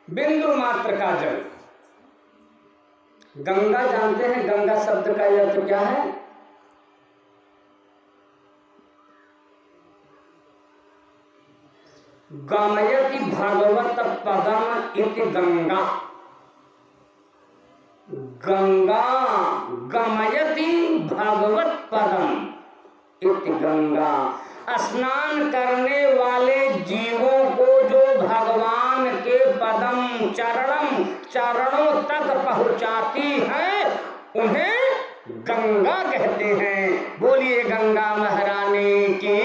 बिंदु मात्र का जल। गंगा जानते हैं, गंगा शब्द का अर्थ क्या है? गमयति भगवत पदम इति गंगा। गंगा गमयति भगवत पदम इति गंगा। स्नान करने वाले जीवों को जो भगवान के पदम चरणों तक पहुंचाती है उन्हें गंगा कहते हैं। बोलिए गंगा महारानी की।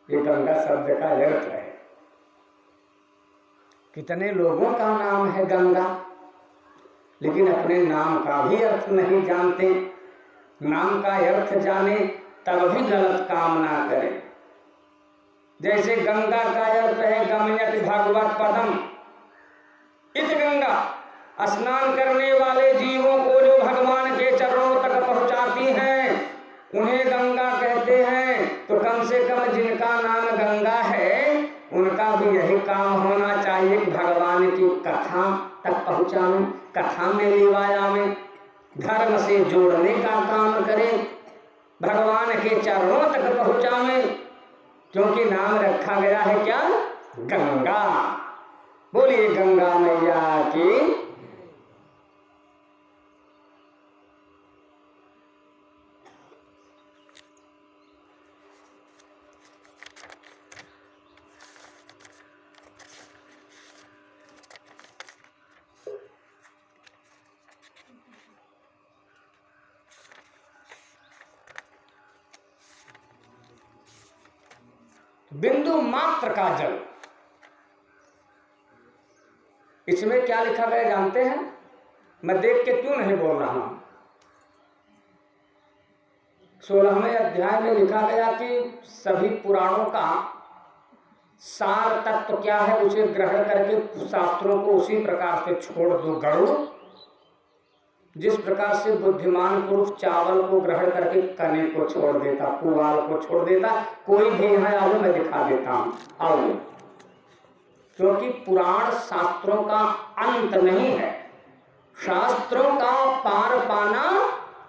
ये गंगा शब्द का अर्थ है। कितने लोगों का नाम है गंगा, लेकिन अपने नाम का भी अर्थ नहीं जानते। नाम का अर्थ जाने तब भी गलत काम ना करें। जैसे गंगा का अर्थ है गमयति भगवत पदम इत गंगा। स्नान करने वाले जीवों को जो भगवान के चरणों तक पहुंचाती हैं उन्हें गंगा कहते हैं। तो कम से कम जिनका नाम गंगा है उनका भी यही काम होना चाहिए कि भगवान की कथा तक पहुँचाने, कथा में लिवाया में धर्म से जोड़ने का काम करें, भगवान के चरणों तक पहुँचावे। क्योंकि नाम रखा गया है क्या? गंगा। बोलिए गंगा मैया की। बिंदु मात्र का जल, इसमें क्या लिखा गया जानते हैं? मैं देख के क्यों नहीं बोल रहा हूं। 16वें अध्याय में लिखा गया कि सभी पुराणों का सार तत्व क्या है उसे ग्रहण करके शास्त्रों को उसी प्रकार से छोड़ दो। गरुड़ जिस प्रकार से बुद्धिमान पुरुष चावल को ग्रहण करके कने को छोड़ देता, पुआल को छोड़ देता, कोई भी यहाँ आओ मैं दिखा देता हूँ, आओ। क्योंकि पुराण शास्त्रों का अंत नहीं है, शास्त्रों का पार पाना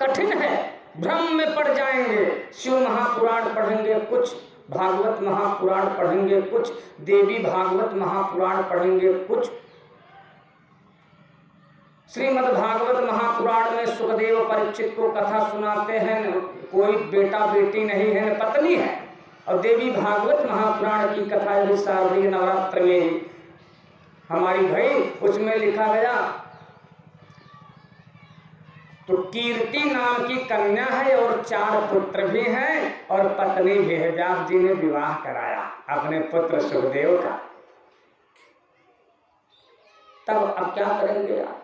कठिन है, भ्रम में पड़ जाएंगे। शिव महापुराण पढ़ेंगे कुछ, भागवत महापुराण पढ़ेंगे कुछ, देवी भागवत महापुराण पढ़ेंगे कुछ। श्रीमद् भागवत महापुराण में सुखदेव परीक्षित को कथा सुनाते हैं, कोई बेटा बेटी नहीं है, पत्नी है। और देवी भागवत महापुराण की कथा भी शारदीय नवरात्र में ही हमारी भाई, उसमें लिखा गया तो कीर्ति नाम की कन्या है और 4 पुत्र भी हैं और पत्नी भी है। व्यास जी ने विवाह कराया अपने पुत्र सुखदेव का। तब अब क्या करेंगे आप?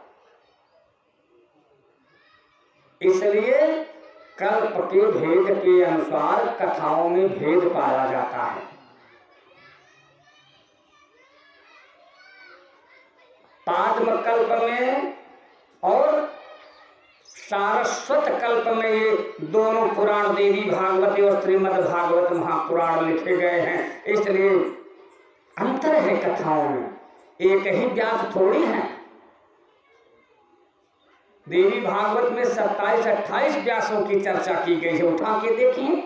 इसलिए कल्प के भेद के अनुसार कथाओं में भेद पाया जाता है। पाद्म कल्प में और सारस्वत कल्प में ये दोनों पुराण देवी भागवती और श्रीमद् भागवत महापुराण लिखे गए हैं। इसलिए अंतर है कथाओं में, एक ही व्यास थोड़ी है। देवी भागवत में 27-28 व्यासों की चर्चा की गई है, उठा के देखिए।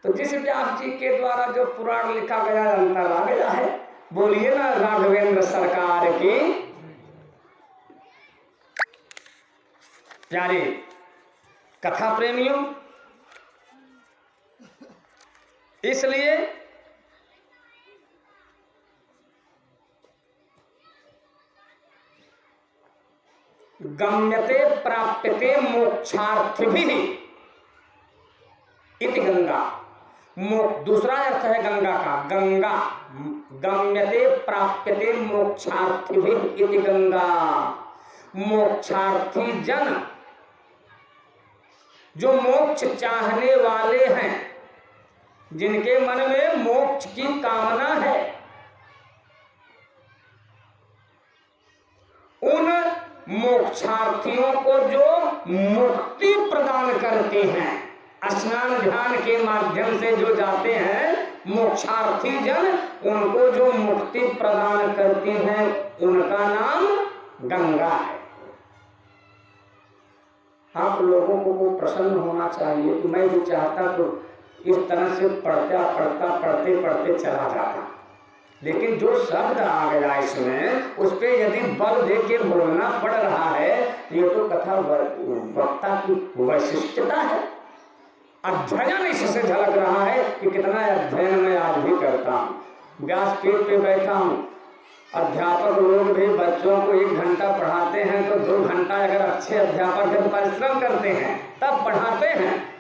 तो जिस व्यास जी के द्वारा जो पुराण लिखा गया अंतर आ गया है। बोलिए ना राघवेंद्र सरकार की। प्यारे कथा प्रेमियों, इसलिए गम्यते प्राप्यते मोक्षार्थिभिः इति गंगा। दूसरा अर्थ है गंगा का, गंगा गम्यते प्राप्यते मोक्षार्थिभिः इति गंगा। मोक्षार्थी जन जो मोक्ष चाहने वाले हैं, जिनके मन में मोक्ष की कामना है, उन मोक्षार्थियों को जो मुक्ति प्रदान करते हैं, स्नान ध्यान के माध्यम से जो जाते हैं मोक्षार्थी जन, उनको जो मुक्ति प्रदान करती हैं, उनका नाम गंगा है। आप लोगों को प्रसन्न होना चाहिए कि मैं भी चाहता तो इस तरह से पढ़ते पढ़ते चला जाता, लेकिन जो शब्द आ गया इसमें, उस पर यदि बल दे के बोलना पड़ रहा है, ये तो कथा वक्ता की वैशिष्टता है। अध्ययन इससे झलक रहा है कि कितना अध्ययन मैं आज भी करता हूँ। व्यासपीठ पे बैठा हूँ, अध्यापक लोग भी बच्चों को 1 घंटा पढ़ाते हैं तो 2 घंटा अगर अच्छे अध्यापक है तो परिश्रम करते हैं, तब पढ़ाते हैं।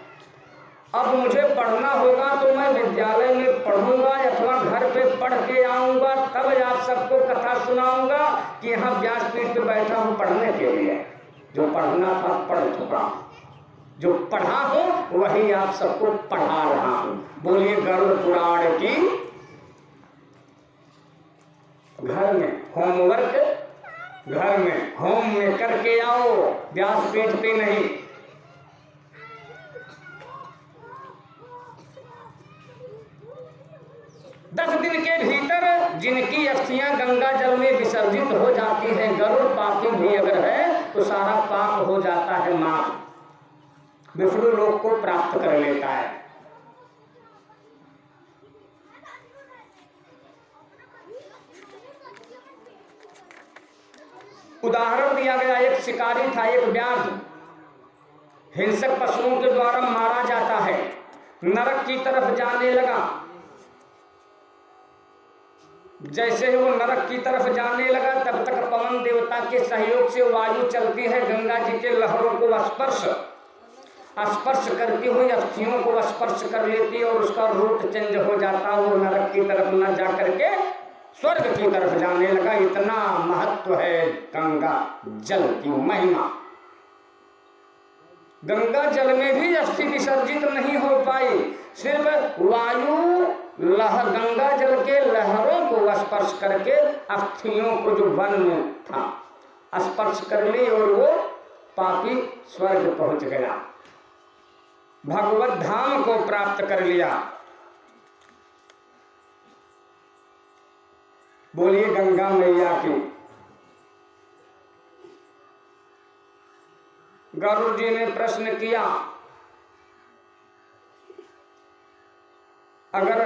अब मुझे पढ़ना होगा तो मैं विद्यालय में पढ़ूंगा अथवा घर पे पढ़ के आऊंगा, तब आप सबको कथा सुनाऊंगा कि यहाँ व्यासपीठ पे बैठा हूँ पढ़ने के लिए। जो पढ़ना था पढ़ चुका हूँ, जो पढ़ा हूँ वही आप सबको पढ़ा रहा हूँ। बोलिए गरुड़ पुराण की। घर में होमवर्क, घर में होम में करके आओ, व्यासपीठ पे नहीं। दस दिन के भीतर जिनकी अस्थियां गंगा जल में विसर्जित हो जाती है, गरुड़ पापी भी अगर है तो सारा पाप हो जाता है माफ, विष्णु लोक को प्राप्त कर लेता है। उदाहरण दिया गया, एक शिकारी था, एक व्याघ्र हिंसक पशुओं के द्वारा मारा जाता है, नरक की तरफ जाने लगा। जैसे ही वो नरक की तरफ जाने लगा, तब तक पवन देवता के सहयोग से वायु चलती है, गंगा जी के लहरों को स्पर्श करती हुई अस्थियों को स्पर्श कर लेती है और उसका रूट चेंज हो जाता, वो नरक की तरफ न जा करके स्वर्ग की तरफ जाने लगा। इतना महत्व है गंगा जल की महिमा। गंगा जल में भी अस्थि विसर्जित नहीं हो पाई, सिर्फ वायु गंगा जल के लहरों को स्पर्श करके अस्थियों को जो वन में था स्पर्श कर ली और वो पापी स्वर्ग पहुंच गया, भगवत धाम को प्राप्त कर लिया। बोलिए गंगा मैया की। गरुड़ जी ने प्रश्न किया, अगर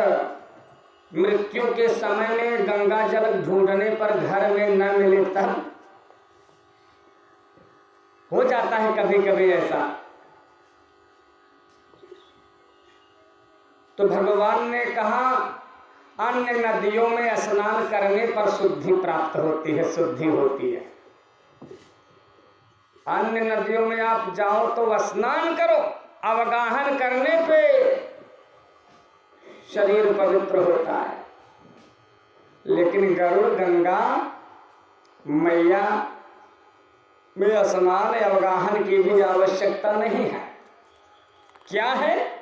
मृत्यु के समय में गंगा जल ढूंढने पर घर में न मिले तब? हो जाता है कभी कभी ऐसा। तो भगवान ने कहा, अन्य नदियों में स्नान करने पर शुद्धि प्राप्त होती है, शुद्धि होती है। अन्य नदियों में आप जाओ तो स्नान करो, अवगाहन करने पे शरीर पवित्र होता है, लेकिन गरुड़ गंगा मैया में स्नान अवगाहन की भी आवश्यकता नहीं है। क्या है?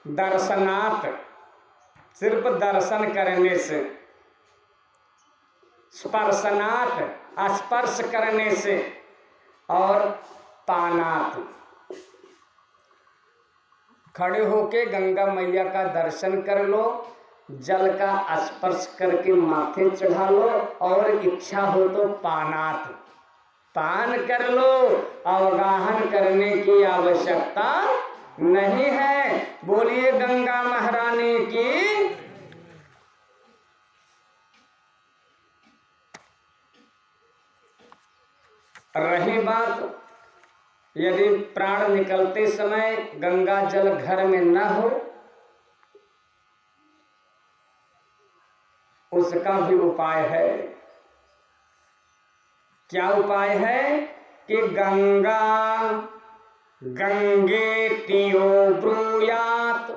दर्शनात्, सिर्फ दर्शन करने से, स्पर्शनात्, स्पर्श करने से, और पानात्, खड़े होके गंगा मैया का दर्शन कर लो, जल का स्पर्श करके माथे चढ़ा लो, और इच्छा हो तो पानात्, पान कर लो। अवगाहन करने की आवश्यकता नहीं है। बोलिए गंगा महारानी की। रही बात, यदि प्राण निकलते समय गंगा जल घर में न हो, उसका भी उपाय है। क्या उपाय है? कि गंगा गंगेतियो ब्रूयात्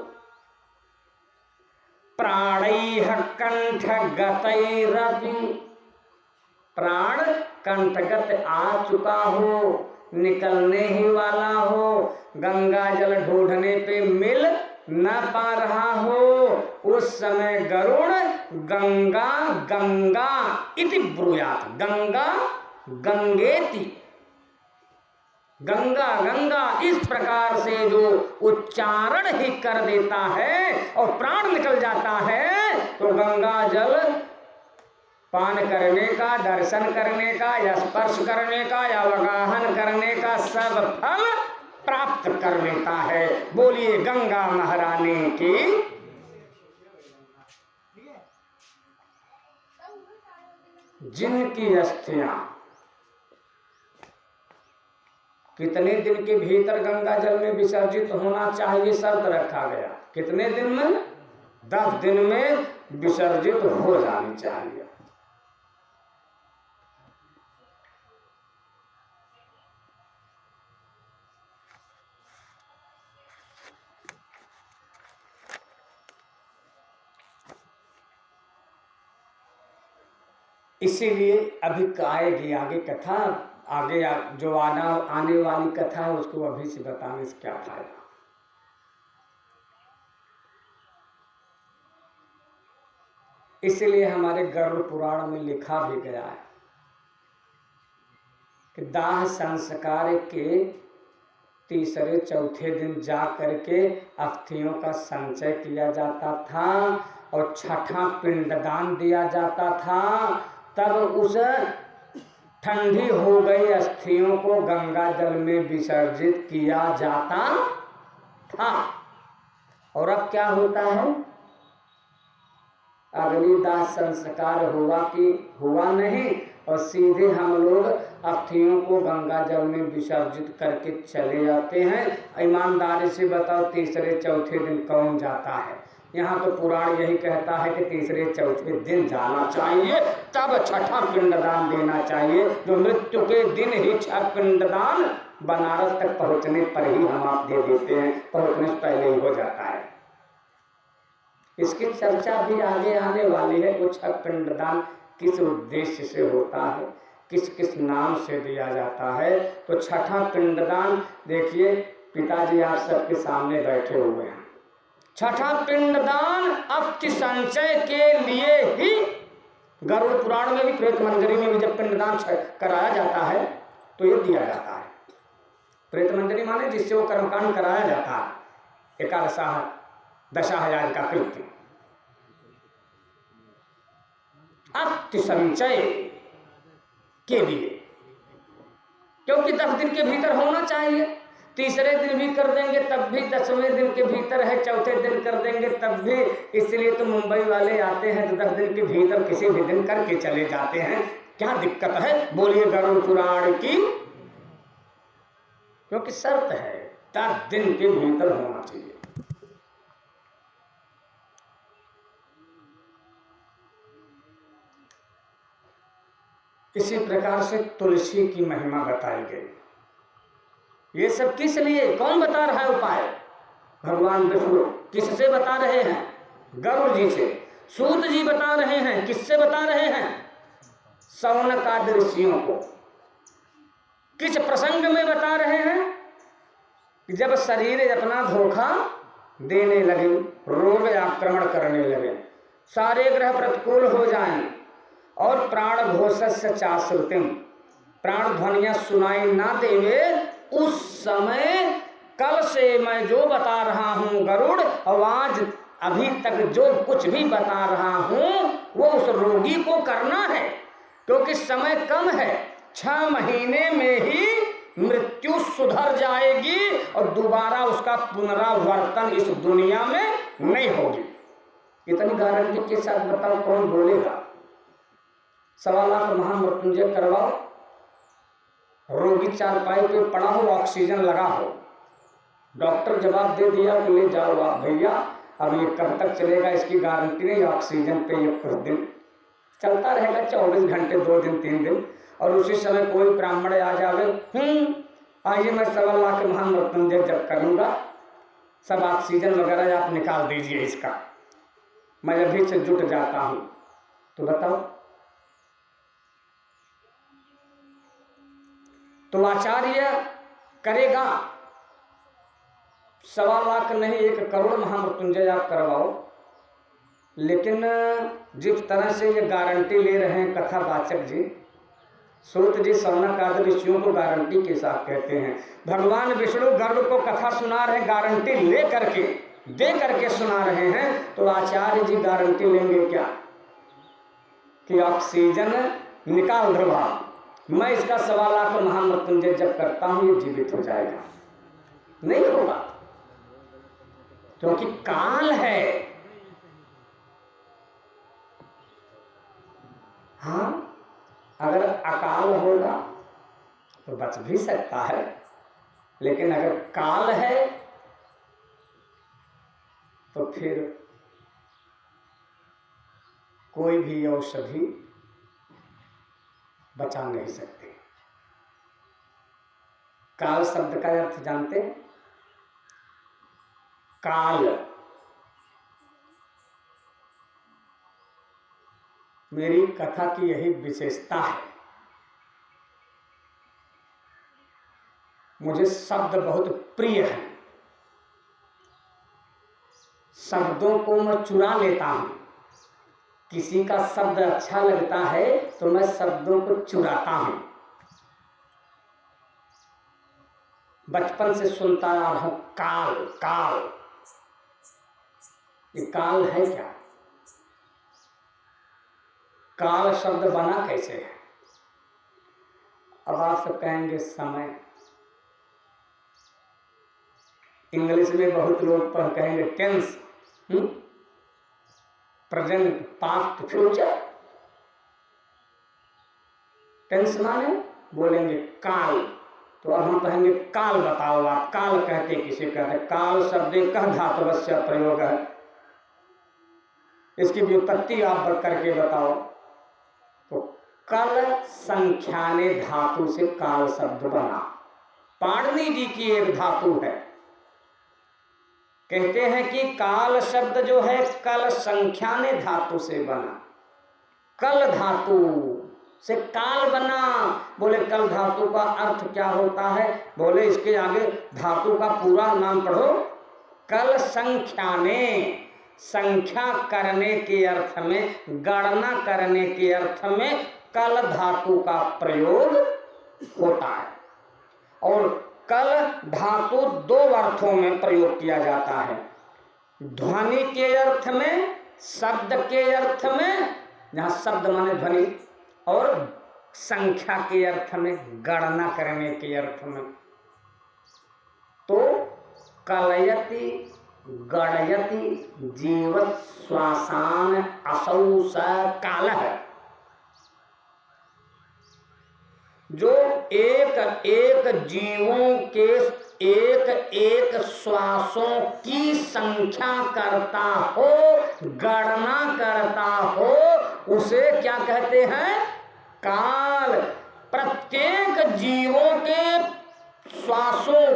प्राणैः कंठगतैरपि। प्राण कंठगत आ चुका हो, निकलने ही वाला हो, गंगा जल ढूंढने पे मिल न पा रहा हो, उस समय गरुड़ गंगा गंगा इति ब्रूयात्, गंगा गंगेति, गंगा गंगा इस प्रकार से जो उच्चारण ही कर देता है और प्राण निकल जाता है, तो गंगा जल पान करने का, दर्शन करने का, या स्पर्श करने का, या अवगाहन करने का सब फल प्राप्त कर लेता है। बोलिए गंगा महारानी की। जिनकी अस्थियां कितने दिन के भीतर गंगा जल में विसर्जित होना चाहिए, शर्त रखा गया। कितने दिन में? 10 दिन में विसर्जित हो जानी चाहिए। इसीलिए अभी आएगी आगे कथा, आगे जो आने वाली कथा है उसको अभी से बताने से क्या फायदा। इसलिए हमारे गरुड़ पुराण में लिखा भी गया है कि दाह संस्कार के तीसरे चौथे दिन जा करके अस्थियों का संचय किया जाता था और छठा पिंडदान दिया जाता था। तब उस ठंडी हो गई अस्थियों को गंगा जल में विसर्जित किया जाता था। और अब क्या होता है? अग्निदाह संस्कार हुआ कि हुआ नहीं, और सीधे हम लोग अस्थियों को गंगा जल में विसर्जित करके चले जाते हैं। ईमानदारी से बताओ तीसरे चौथे दिन कौन जाता है? यहाँ तो पुराण यही कहता है कि तीसरे चौथे दिन जाना चाहिए, तब छठा पिंडदान देना चाहिए। जो मृत्यु के दिन ही छठ पिंडदान बनारस तक पहुँचने पर ही हम आप दे देते हैं, पहुँचने से पहले ही हो जाता है। इसकी चर्चा भी आगे आने वाली है। वो छठ पिंडदान किस उद्देश्य से होता है, किस किस नाम से दिया जाता है। तो छठा पिंडदान देखिए, पिताजी आप सबके सामने बैठे हुए हैं। छठा पिंडदान अस्थि संचय के लिए ही गरुड़ पुराण में भी, प्रेत मंजरी में भी जब पिंडदान कराया जाता है तो ये दिया जाता है। प्रेत मंजरी माने जिससे वो कर्मकांड कराया जाता है, एकादशाह दशाहयाज का कृत्य। अस्थि संचय के लिए, क्योंकि 10 दिन के भीतर होना चाहिए। तीसरे दिन भी कर देंगे तब भी 10वें दिन के भीतर है, चौथे दिन कर देंगे तब भी। इसलिए तो मुंबई वाले आते हैं तो 10 दिन के भीतर किसी भी दिन करके चले जाते हैं। क्या दिक्कत है? बोलिए गरुड़ पुराण की। क्योंकि शर्त है 10 दिन के भीतर होना चाहिए। इसी प्रकार से तुलसी की महिमा बताई गई। ये सब किस लिए, कौन बता रहा है उपाय? भगवान विष्णु। किससे बता रहे हैं? गरुड़ जी से। सूत जी बता रहे हैं। किससे बता रहे हैं? शौनकादि ऋषियों को। किस प्रसंग में बता रहे हैं? जब शरीर अपना धोखा देने लगे, रोग आक्रमण करने लगे, सारे ग्रह प्रतिकूल हो जाएं और प्राण घोषस्य चाश्रुतिम, प्राण ध्वनियां सुनाई ना देवे, उस समय कल से मैं जो बता रहा हूं गरुड़, और आज अभी तक जो कुछ भी बता रहा हूं वो उस रोगी को करना है। क्योंकि समय कम है, 6 महीने में ही मृत्यु सुधर जाएगी और दोबारा उसका पुनरावर्तन इस दुनिया में नहीं होगी। इतनी गारंटी के साथ बताओ कौन बोलेगा? 1.25 लाख महामृत्युंजय करवाओ, रोगी चारपाई पे पड़ा हो, ऑक्सीजन लगा हो, डॉक्टर जवाब दे दिया कि ले जाओ आप भैया, अब ये कब तक चलेगा इसकी गारंटी नहीं, ऑक्सीजन पे ये कुछ दिन चलता रहेगा, 24 घंटे, 2 दिन 3 दिन। और उसी समय कोई ब्राह्मण आ जावे, आइए मैं 1.25 लाख महामृत्युंजय जब करूँगा, सब ऑक्सीजन वगैरह आप निकाल दीजिए इसका, मैं अभी से जुट जाता हूँ। तो बताओ, तो आचार्य करेगा 1.25 लाख नहीं 1 करोड़ महामृत्युंजय आप करवाओ। लेकिन जिस तरह से ये गारंटी ले रहे हैं कथावाचक जी, सूत जी शौनक आदि ऋषियों को गारंटी के साथ कहते हैं। भगवान विष्णु गर्भ को कथा सुना रहे, गारंटी ले करके दे करके सुना रहे हैं, तो आचार्य जी गारंटी लेंगे क्या कि ऑक्सीजन निकाल ध्रुवा, मैं इसका 1.25 लाख महामृत्युंजय जब करता हूं ये जीवित हो जाएगा? नहीं होगा, क्योंकि काल है। हाँ, अगर अकाल होगा तो बच भी सकता है, लेकिन अगर काल है तो फिर कोई भी औषधि बचा नहीं सकती। काल शब्द का अर्थ जानते हैं? काल, मेरी कथा की यही विशेषता है। मुझे शब्द बहुत प्रिय है, शब्दों को मैं चुरा लेता हूं। किसी का शब्द अच्छा लगता है तो मैं शब्दों को चुराता हूं। बचपन से सुनता आ रहा हूं काल काल। ये काल है क्या? काल शब्द बना कैसे है? अब आप सब कहेंगे समय। इंग्लिश में बहुत लोग कहेंगे tense, present, past, future. Tense माने बोलेंगे काल, तो अब हम कहेंगे काल बताओ, आप काल कहते किसे कहते? काल शब्द कह धातुवस्य प्रयोग है, इसकी व्युत्पत्ति आप करके बताओ। तो कल संख्याने धातु से काल शब्द बना। पाणिनि जी की एक धातु है, कहते हैं कि काल शब्द जो है कल संख्याने धातु से बना। कल धातु से काल बना। बोले कल धातु का अर्थ क्या होता है? बोले इसके आगे धातु का पूरा नाम पढ़ो, कल संख्याने। संख्या करने के अर्थ में, गणना करने के अर्थ में कल धातु का प्रयोग होता है। और कल धातु 2 अर्थों में प्रयोग किया जाता है, ध्वनि के अर्थ में, शब्द के अर्थ में, जहां शब्द माने ध्वनि, और संख्या के अर्थ में, गणना करने के अर्थ में। तो कलयति गणयति जीवत श्वासान असौ स कालः। जो एक एक जीवों के एक एक श्वासों की संख्या करता हो, गणना करता हो, उसे क्या कहते हैं? काल। प्रत्येक जीवों के श्वासों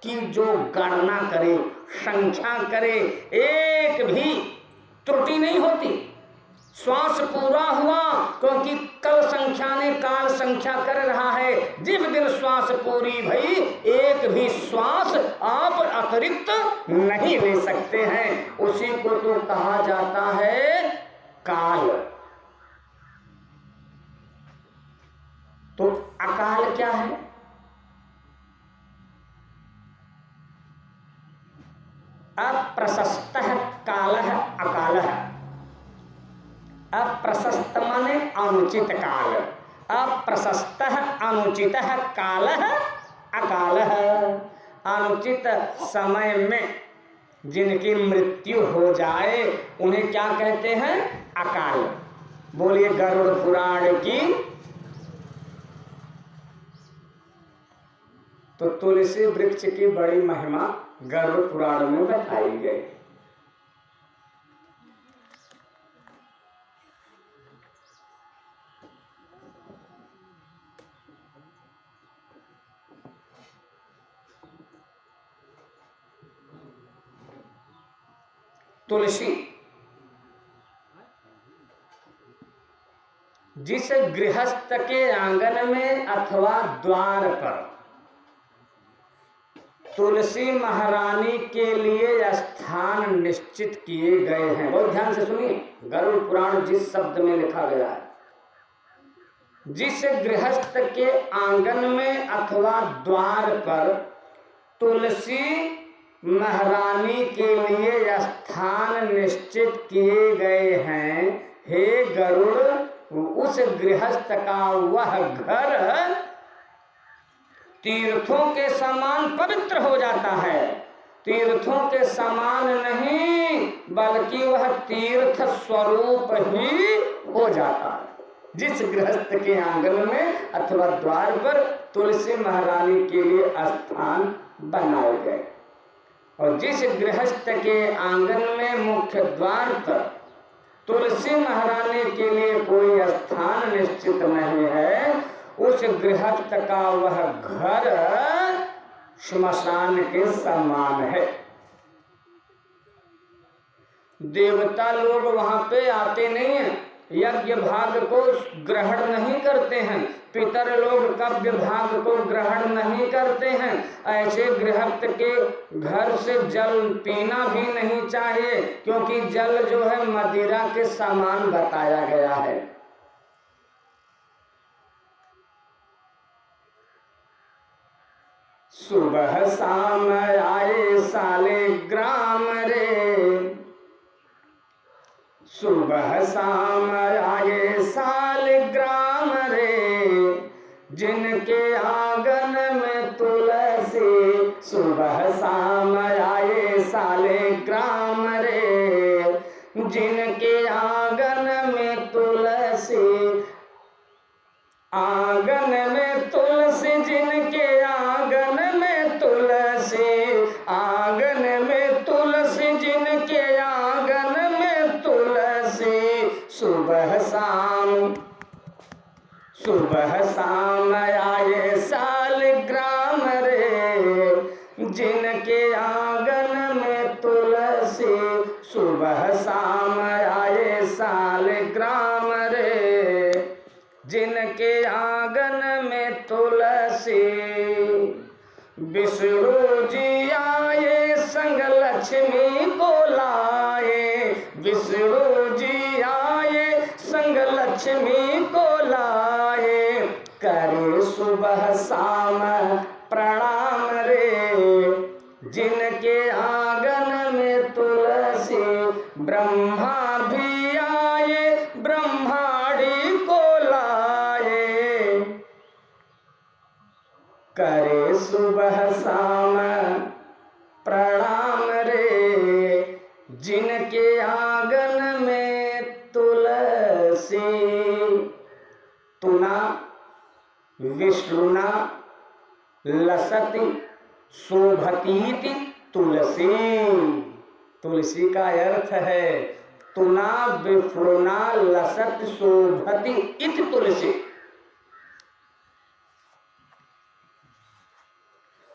की जो गणना करे, संख्या करे, एक भी त्रुटि नहीं होती। श्वास पूरा हुआ क्योंकि कल संख्या ने काल संख्या कर रहा है। जिस दिन श्वास पूरी भई, एक भी श्वास आप अतिरिक्त नहीं ले सकते हैं, उसी को तो कहा जाता है काल। तो अकाल क्या है? अप्रशस्तः कालः अकालः। अप्रशस्त माने अनुचित काल, अप्रशस्तः अनुचितः कालः अकालः। अनुचित समय में जिनकी मृत्यु हो जाए उन्हें क्या कहते हैं? अकाल। बोलिए गरुड़ पुराण की। तो तुलसी वृक्ष की बड़ी महिमा गरुड़ पुराण में बताई गई। तुलसी जिस गृहस्थ के आंगन में अथवा द्वार पर तुलसी महारानी के लिए स्थान निश्चित किए गए हैं, बहुत ध्यान से सुनिए। गरुड़ पुराण जिस शब्द में लिखा गया है, जिस गृहस्थ के आंगन में अथवा द्वार पर तुलसी महारानी के लिए स्थान निश्चित किए गए हैं, हे गरुड़, उस गृहस्थ का वह घर तीर्थों के समान पवित्र हो जाता है। तीर्थों के समान नहीं, बल्कि वह तीर्थ स्वरूप ही हो जाता है। जिस गृहस्थ के आंगन में अथवा द्वार पर तुलसी महारानी के लिए स्थान बनाए गए, और जिस गृहस्थ के आंगन में मुख्य द्वार पर तुलसी महारानी के लिए कोई स्थान निश्चित नहीं है, उस गृहस्थ का वह घर श्मशान के समान है। देवता लोग वहां पे आते नहीं हैं, यज्ञ भाग को ग्रहण नहीं करते हैं, पितर लोग कव्य भाग को ग्रहण नहीं करते हैं। ऐसे गृहस्थ के घर से जल पीना भी नहीं चाहिए, क्योंकि जल जो है मदिरा के समान बताया गया है। सुबह शाम आए शालिग्राम रे, सुबह शाम आए शालिग्राम रे, जिनके आंगन में तुलसी। सुबह शाम आए शालिग्राम रे, जिनके आंगन में तुलसी। आंगन में तुलसी, जिनके आंगन में तुलसी। आंगन में तुलसी, जिनके आंगन में तुलसी। सुबह शाम, सुबह शाम आए शालिग्राम रे, जिनके आंगन में तुलसी। सुबह शाम आए शालिग्राम रे, जिनके आंगन में तुलसी। विष्णु जी आए संग लक्ष्मी को लाए, विष्णु जी आए संग लक्ष्मी को लाए। करे सुबह शाम प्रणाम रे, जिनके आंगन में तुलसी। ब्रह्मा भी आए ब्रह्माणी को लाए, करे सुबह शाम प्रणाम रे, जिनके आंगन में तुलसी। तुना विष्णुना लसति शोभतीति तुलसी। तुलसी का अर्थ है तुना विष्णुना लसत शोभति इति तुलसी।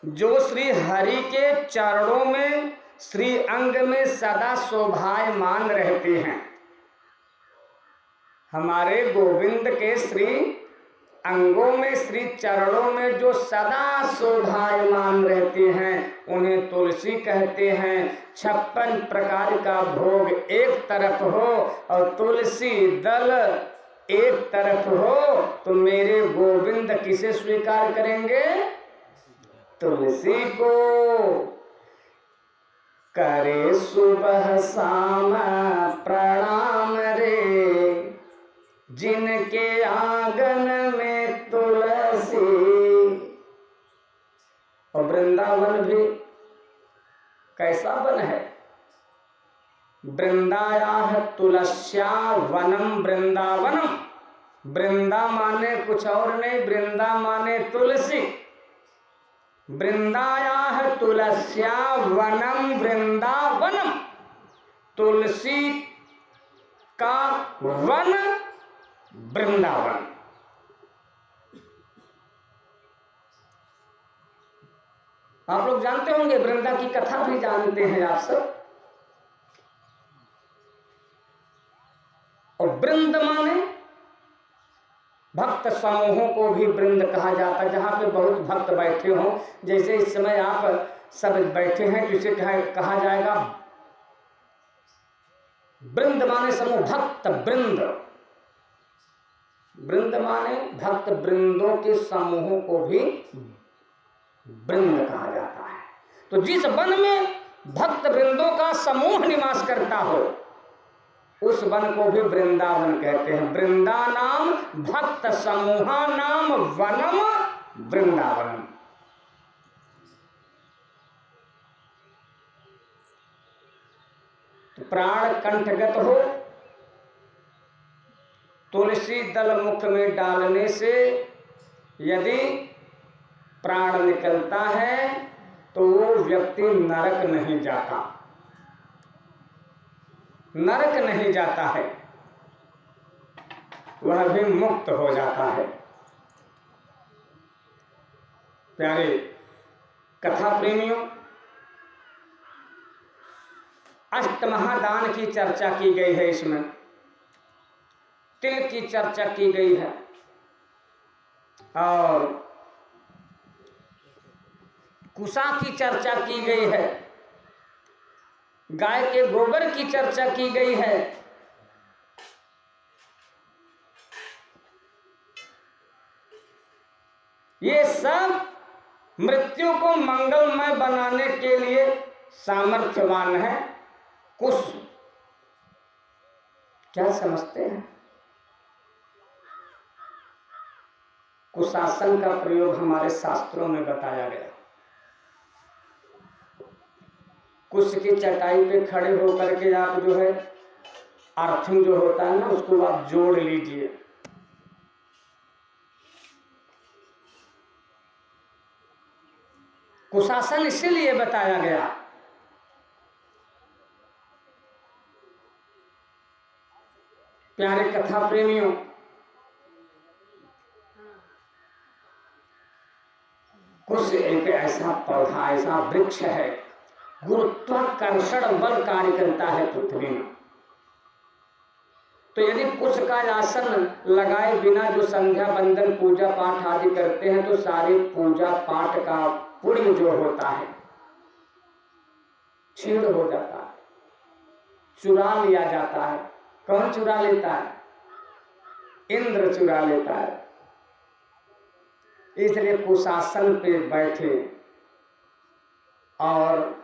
जो श्री हरि के चरणों में, श्री अंग में सदा शोभायमान रहते हैं। हमारे गोविंद के श्री अंगों में, श्री चरणों में जो सदा शोभायमान रहते हैं, उन्हें तुलसी कहते हैं। 56 प्रकार का भोग एक तरफ हो और तुलसी दल एक तरफ हो, तो मेरे गोविंद किसे स्वीकार करेंगे? तुलसी को। करे सुबह शाम प्रणाम रे, जिनके आंगन में तुलसी। और वृंदावन भी कैसा वन है? वृंदायाः तुलस्या वनम वृंदावनम। वृंदा माने कुछ और नहीं, वृंदा माने तुलसी। वृंदायाः तुलस्या वनम वृंदावनम। तुलसी का वन वृंदावन। आप लोग जानते होंगे, वृंदा की कथा भी जानते हैं आप सब। और वृंद माने भक्त समूहों को भी वृंद कहा जाता है, जहां पे बहुत भक्त बैठे हों। जैसे इस समय आप सब बैठे हैं, तो इसे कहा जाएगा वृंद माने समूह, भक्त वृंद। वृंद माने भक्त वृंदों के समूहों को भी वृंद कहा जाता है। तो जिस वन में भक्त वृंदों का समूह निवास करता हो उस वन को भी वृंदावन कहते हैं। वृंदा नाम भक्त समूहा नाम वनम वृंदावनम। तो प्राण कंठगत हो, तुलसी दल मुख में डालने से यदि प्राण निकलता है तो वो व्यक्ति नरक नहीं जाता, नरक नहीं जाता है, वह भी मुक्त हो जाता है। प्यारे कथा प्रेमियों, अष्टमहादान की चर्चा की गई है, इसमें तिल की चर्चा की गई है और कुसा की चर्चा की गई है, गाय के गोबर की चर्चा की गई है। ये सब मृत्यु को मंगलमय बनाने के लिए सामर्थ्यवान है। कुछ क्या समझते हैं? कुशासन का प्रयोग हमारे शास्त्रों में बताया गया। कुश की चटाई पे खड़े होकर के आप जो है अर्थम जो होता है ना उसको आप जोड़ लीजिए। कुशासन इसीलिए बताया गया प्यारे कथा प्रेमियों, कुश एक ऐसा पौधा, ऐसा वृक्ष है, गुरुत्वाकर्षण बल कार्य करता है पृथ्वी में। तो यदि कुश का आसन लगाए बिना जो संध्या बंदन पूजा पाठ आदि करते हैं तो सारी पूजा पाठ का पुण्य जो होता है छीड़ हो जाता है, चुरा लिया जाता है। कौन चुरा लेता है? इंद्र चुरा लेता है। इसलिए कुशासन पे बैठे और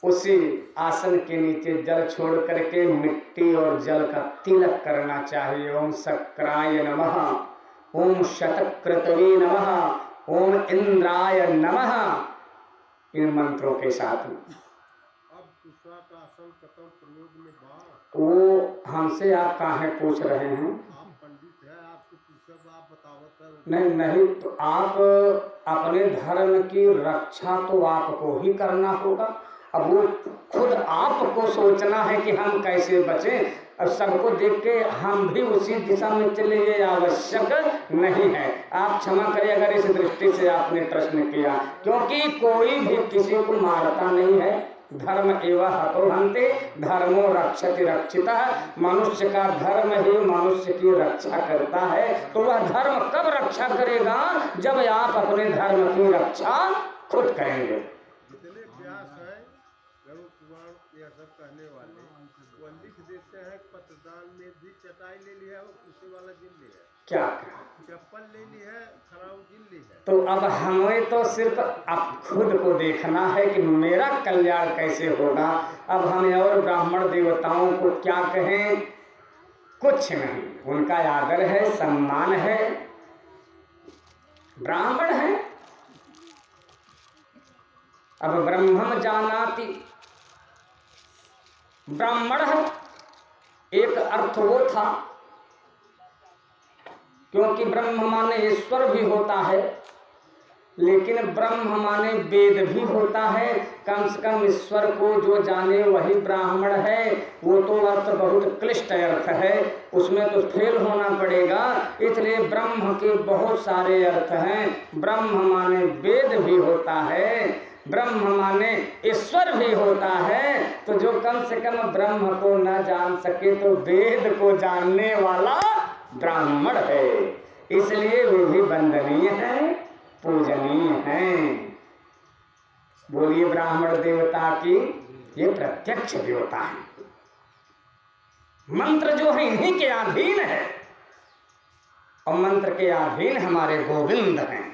उसी आसन के नीचे जल छोड़ करके मिट्टी और जल का तिलक करना चाहिए। ओम शक्राय नमः, ओम शतक्रतवे नमः, ओम इंद्राय नमः, इन मंत्रों के साथ में। अब कुशा का आसन कतम प्रयोग में वो हमसे आप काहे पूछ रहे हैं? आप पंडित है, आपको पूछा, आप बतावत है। नहीं नहीं, तो आप अपने धर्म की रक्षा तो आपको ही करना होगा। अब वो खुद आपको सोचना है कि हम कैसे बचें, अब सबको देख के हम भी उसी दिशा में चले, ये आवश्यक नहीं है। आप क्षमा करें अगर इस दृष्टि से आपने प्रश्न किया, क्योंकि कोई भी किसी को मारता नहीं है। धर्म एवं हतो हन्ते, धर्मो रक्षति रक्षितः। मनुष्य का धर्म ही मनुष्य की रक्षा करता है। तो वह धर्म कब रक्षा करेगा? जब आप अपने धर्म की रक्षा खुद करेंगे। जितने व्यास है गरुड़ पुराण यह सब कहने वाले वो लिख देते हैं पत्रदान में भी चटाई ले ली है और कुशे वाला जिन ली है, क्या चप्पल ले ली है, खराउ जिन ली है। तो अब हमें तो सिर्फ अब खुद को देखना है कि मेरा कल्याण कैसे होगा। अब हमें और ब्राह्मण देवताओं को क्या कहें? कुछ नहीं, उनका आदर है, सम्मान है, ब्राह्मण है। अब ब्रह्मम जानाति, ब्राह्मण है, एक अर्थ वो था क्योंकि ब्रह्म माने ईश्वर भी होता है, लेकिन ब्रह्म माने वेद भी होता है। कम से कम ईश्वर को जो जाने वही ब्राह्मण है। वो तो अर्थ बहुत क्लिष्ट अर्थ है, उसमें तो फेल होना पड़ेगा। इसलिए ब्रह्म के बहुत सारे अर्थ हैं। ब्रह्म माने वेद भी होता है, ब्रह्म माने ईश्वर भी होता है। तो जो कम से कम ब्रह्म को न जान सके तो वेद को जानने वाला ब्राह्मण है। इसलिए वे भी वंदनीय हैं, पूजनीय हैं। बोलिए ब्राह्मण देवता की, ये प्रत्यक्ष देवता है। मंत्र जो है इन्हीं के अधीन है और मंत्र के अधीन हमारे गोविंद हैं।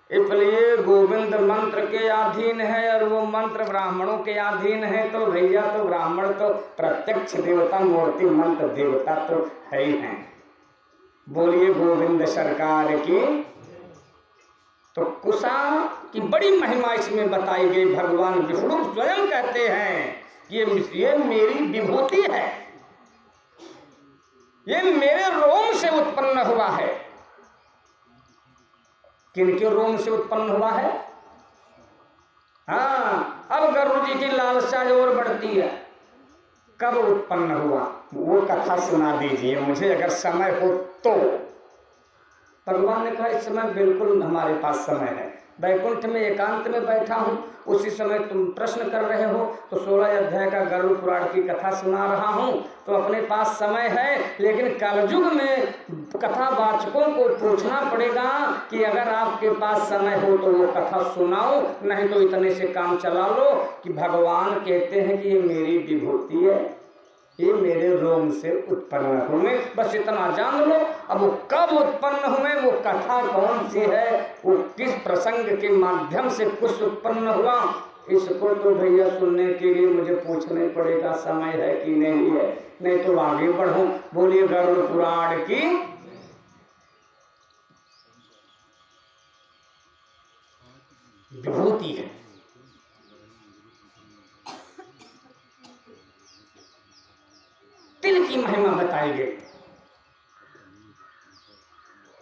इसलिए गोविंद मंत्र के अधीन है और वो मंत्र ब्राह्मणों के अधीन है, तो भैया तो ब्राह्मण तो प्रत्यक्ष देवता मूर्ति मंत्र देवता तो है ही हैं। बोलिए गोविंद सरकार की। तो कुशा की बड़ी महिमा इसमें बताई गई। भगवान विष्णु स्वयं कहते हैं ये मेरी विभूति है, ये मेरे रोम से उत्पन्न हुआ है। किनके रोम से उत्पन्न हुआ है? हाँ, अब गरुड़ जी की लालसा और बढ़ती है। कब उत्पन्न हुआ वो कथा सुना दीजिए मुझे, अगर समय हो तो। भगवान ने कहा इस समय बिल्कुल हमारे पास समय है, वैकुंठ में एकांत में बैठा हूँ, उसी समय तुम प्रश्न कर रहे हो, तो 16 अध्याय का गरुड़ पुराण की कथा सुना रहा हूँ, तो अपने पास समय है। लेकिन कलयुग में कथावाचकों को पूछना पड़ेगा कि अगर आपके पास समय हो तो वो कथा सुनाओ, नहीं तो इतने से काम चला लो कि भगवान कहते हैं कि ये मेरी विभूति है, ये मेरे रोम से उत्पन्न हुए, बस इतना जान लो। अब वो कब उत्पन्न हुए, वो कथा कौन सी है, वो किस प्रसंग के माध्यम से कुछ उत्पन्न हुआ, इसको तो भैया सुनने के लिए मुझे पूछने पड़ेगा समय है कि नहीं है, नहीं तो आगे बढ़ो। बोलिए गरुड़ पुराण की। विभूति है, तिल की महिमा बताई गई।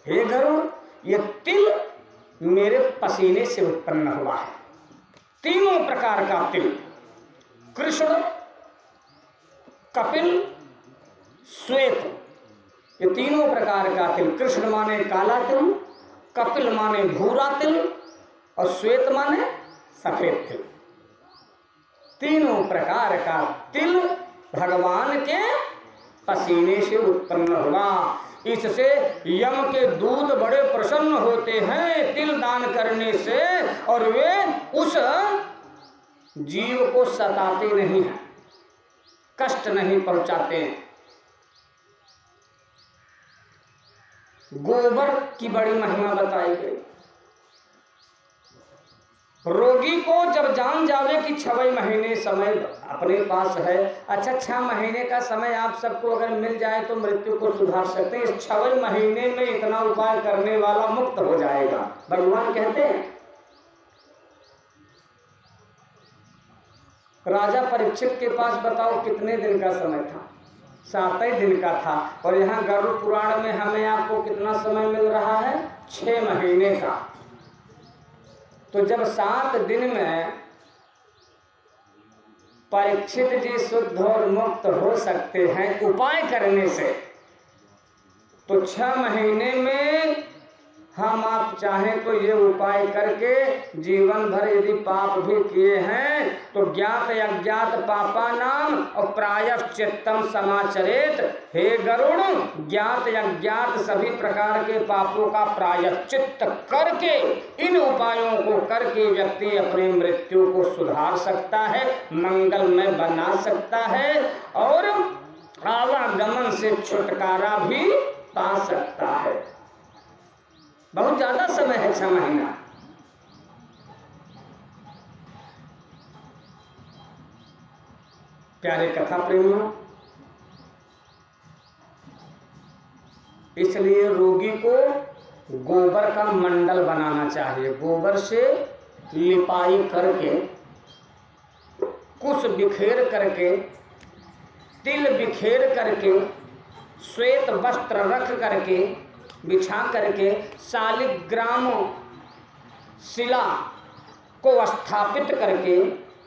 हे गरुड़, ये तिल मेरे पसीने से उत्पन्न हुआ है। तीनों प्रकार का तिल, कृष्ण, कपिल, श्वेत, ये तीनों प्रकार का तिल। कृष्ण माने काला तिल, कपिल माने भूरा तिल और श्वेत माने सफेद तिल। तीनों प्रकार का तिल भगवान के पसीने से उत्पन्न हुआ। इससे यम के दूत बड़े प्रसन्न होते हैं तिल दान करने से, और वे उस जीव को सताते नहीं हैं, कष्ट नहीं पहुंचाते हैं। गोबर की बड़ी महिमा बताई गई। रोगी को जब जान जावे कि 6 महीने समय अपने पास है, अच्छा 6 महीने का समय आप सबको अगर मिल जाए तो मृत्यु को सुधार सकते हैं। इस 6 महीने में इतना उपाय करने वाला मुक्त हो जाएगा, भगवान कहते हैं। राजा परीक्षित के पास बताओ कितने दिन का समय था? 7 दिन का था। और यहाँ गरुड़ पुराण में हमें आपको कितना समय मिल रहा है? 6 महीने का। तो जब 7 दिन में परीक्षित जी शुद्ध और मुक्त हो सकते हैं उपाय करने से, तो 6 महीने में हम आप चाहें तो ये उपाय करके जीवन भर यदि पाप भी किए हैं तो ज्ञात अज्ञात पापा नाम और प्रायश्चित्तम समाचरेत। हे गरुड़, ज्ञात अज्ञात सभी प्रकार के पापों का प्रायश्चित्त करके, इन उपायों को करके व्यक्ति अपनी मृत्यु को सुधार सकता है, मंगलमय बना सकता है और आवागमन से छुटकारा भी पा सकता है। बहुत ज्यादा समय है 6 महीना। प्यारे कथा प्रेमियों, इसलिए रोगी को गोबर का मंडल बनाना चाहिए। गोबर से लिपाई करके, कुश बिखेर करके, तिल बिखेर करके, श्वेत वस्त्र रख करके, बिछा करके शालिग्राम शिला को स्थापित करके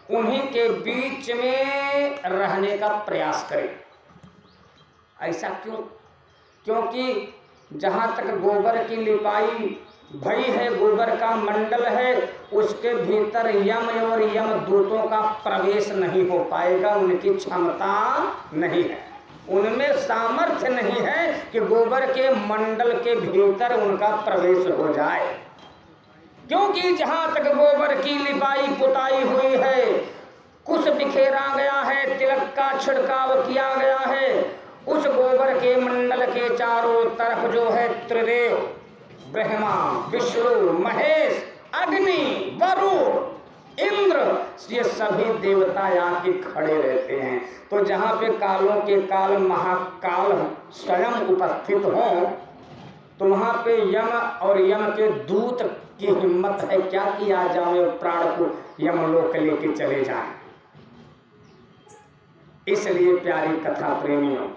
उन्हीं के बीच में रहने का प्रयास करें। ऐसा क्यों? क्योंकि जहाँ तक गोबर की लिपाई भई है, गोबर का मंडल है, उसके भीतर यम और यम दूतों का प्रवेश नहीं हो पाएगा। उनकी क्षमता नहीं है, उनमें सामर्थ्य नहीं है कि गोबर के मंडल के भीतर उनका प्रवेश हो जाए। क्योंकि जहाँ तक गोबर की लिपाई पुताई हुई है, कुश बिखेरा गया है, तिलक का छिड़काव किया गया है उस गोबर के मंडल के चारों तरफ जो है त्रिदेव, ब्रह्मा, विष्णु, महेश, अग्नि, वरुण, इंद्र, ये सभी देवता आके खड़े रहते हैं। तो जहाँ पे कालों के काल महाकाल स्वयं उपस्थित हों, तो वहाँ पे यम और यम के दूत की हिम्मत है क्या कि आ जाए प्राण को यमलोक लेके चले जाएं। इसलिए प्यारी कथा प्रेमियों,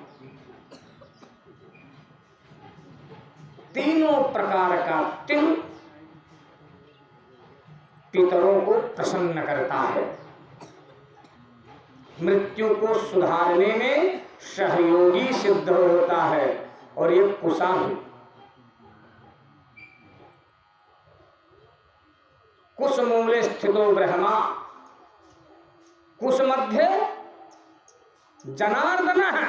तीनों प्रकार का तिल पितरों को प्रसन्न करता है, मृत्यु को सुधारने में सहयोगी सिद्ध होता है। और ये कुशा भी, कुश मूले स्थितो ब्रह्मा, कुश मध्य जनार्दन है,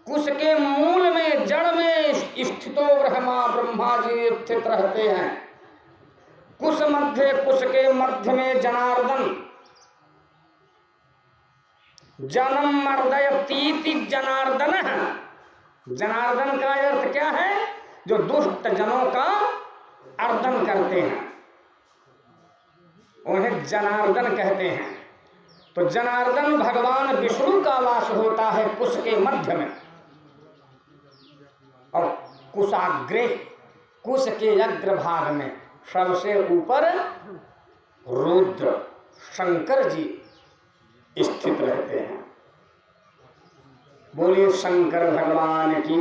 कुश के मूल में जड़ में स्थितो ब्रह्मा, ब्रह्मा जी स्थित रहते हैं। कुश मध्य, कुश के मध्य में जनार्दन, जन्म मर्दयतीति जनार्दन है। जनार्दन का अर्थ क्या है? जो दुष्ट जनों का अर्दन करते हैं उन्हें जनार्दन कहते हैं। तो जनार्दन भगवान विष्णु का वास होता है कुश के मध्य में। और कुशाग्रे, कुश के अग्रभाग में सबसे ऊपर रुद्र शंकर जी स्थित रहते हैं। बोलिए शंकर भगवान की।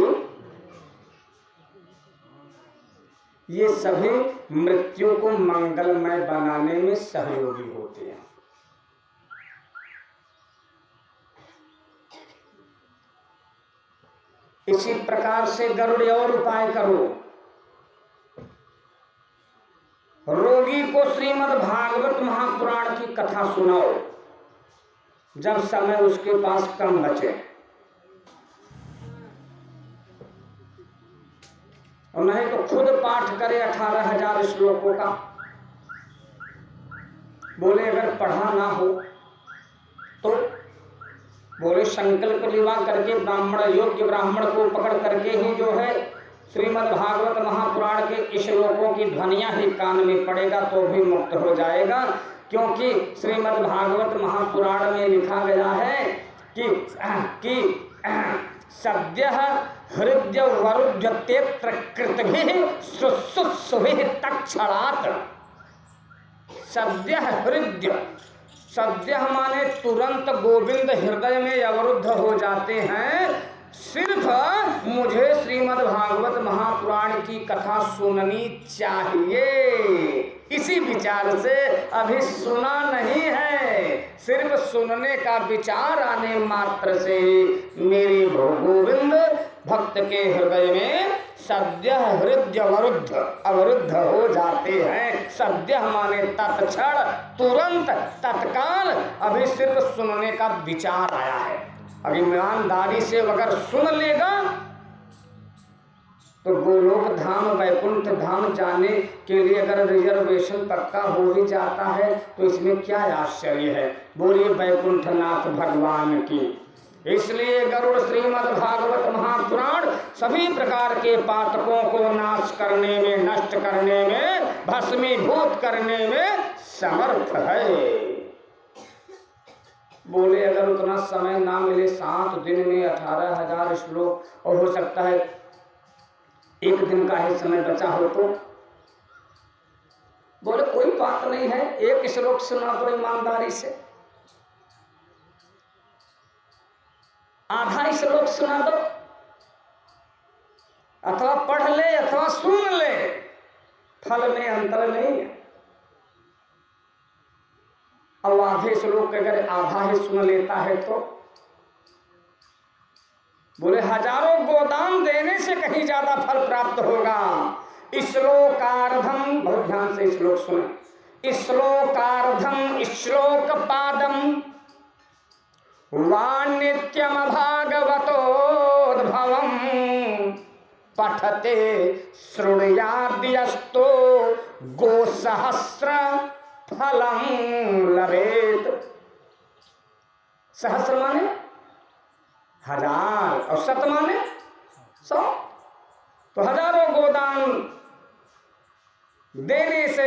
ये सभी मृत्यु को मंगलमय बनाने में सहयोगी होते हैं। इसी प्रकार से गरुड़ और उपाय करो। रोगी को श्रीमद् भागवत महापुराण की कथा सुनाओ जब समय उसके पास कम बचे, और नहीं तो खुद पाठ करे 18,000 श्लोकों का। बोले अगर पढ़ा ना हो तो बोले संकल्प विवाह करके ब्राह्मण, योग्य ब्राह्मण को पकड़ करके ही जो है श्रीमद् भागवत महापुराण के श्लोकों की ध्वनियां ही कान में पड़ेगा तो भी मुक्त हो जाएगा। क्योंकि श्रीमद् भागवत महापुराण में लिखा गया है कि सद्य हृदय वरुध्यतेत्र कृतभिः सुसुसुभिः तक्षणात्। सद्य हृदय, सद्य माने तुरंत गोविंद हृदय में अवरुद्ध हो जाते हैं। सिर्फ मुझे श्रीमद् भागवत महापुराण की कथा सुननी चाहिए, इसी विचार से अभी सुना नहीं है। सिर्फ सुनने का विचार आने मात्र से मेरे गोविंद भक्त के हृदय में सद्य हृदय अवरुद्ध हो जाते हैं। सद्य माने तत्क्षण, तुरंत, तत्काल। अभी सिर्फ सुनने का विचार आया है। अभी ईमानदारी से अगर सुन लेगा तो गोलोक धाम, वैकुंठ धाम जाने के लिए अगर रिजर्वेशन पक्का हो ही जाता है तो इसमें क्या आश्चर्य है। बोलिए वैकुंठनाथ भगवान की। इसलिए गरुड़ श्रीमद् भागवत महापुराण सभी प्रकार के पातकों को नाश करने में, नष्ट करने में, भस्मीभूत करने में समर्थ है। बोले अगर उतना समय ना मिले, 7 दिन में 18,000 श्लोक, और हो सकता है 1 दिन का ही समय बचा हो तो बोले कोई बात नहीं है, 1 श्लोक सुना दो ईमानदारी से, आधा श्लोक सुना दो, अथवा पढ़ ले अथवा सुन ले, फल में अंतर नहीं है। अब आधे श्लोक अगर आधा ही सुन लेता है तो बोले हजारों गोदान देने से कहीं ज्यादा फल प्राप्त होगा। श्लोकार्धम, बहुत ध्यान से श्लोक सुने, श्लोकार्धम श्लोक पादम वानित्यम भागवतोद्भवम पठते श्रुणयाद्यस्तो गोसहस्र फलम लभेत। सहस्र माने 1000 और शत माने 100, तो हजारों गोदान देने से